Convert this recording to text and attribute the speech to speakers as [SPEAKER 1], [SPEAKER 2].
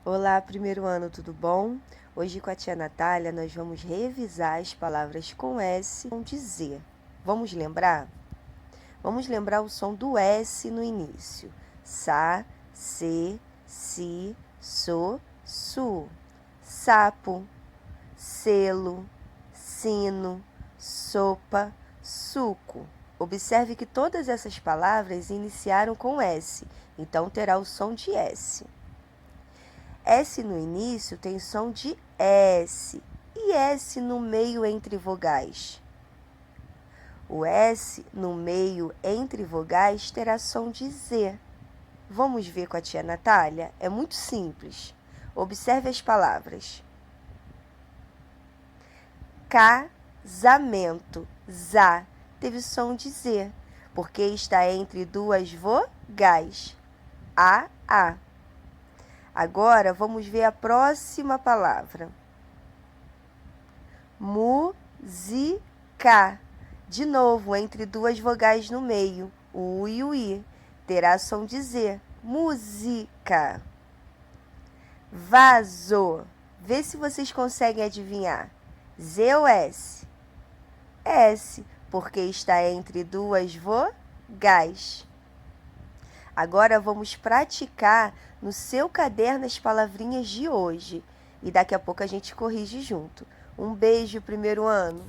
[SPEAKER 1] Olá, primeiro ano, tudo bom? Hoje com a tia Natália nós vamos revisar as palavras com S com dizer. Vamos lembrar? Vamos lembrar o som do S no início. Sa, se, si, so, su. Sapo, selo, sino, sopa, suco. Observe que todas essas palavras iniciaram com S, então terá o som de S. S no início tem som de S e S no meio entre vogais. O S no meio entre vogais terá som de Z. Vamos ver com a tia Natália? É muito simples. Observe as palavras. Casamento. Zá teve som de Z, porque está entre duas vogais. A. Agora, vamos ver a próxima palavra. Música. De novo, entre duas vogais no meio, o U e o I. Terá som de Z. Música. Vaso. Vê se vocês conseguem adivinhar. Z ou S? S, porque está entre duas vogais. Agora vamos praticar no seu caderno as palavrinhas de hoje. E daqui a pouco a gente corrige junto. Um beijo, primeiro ano!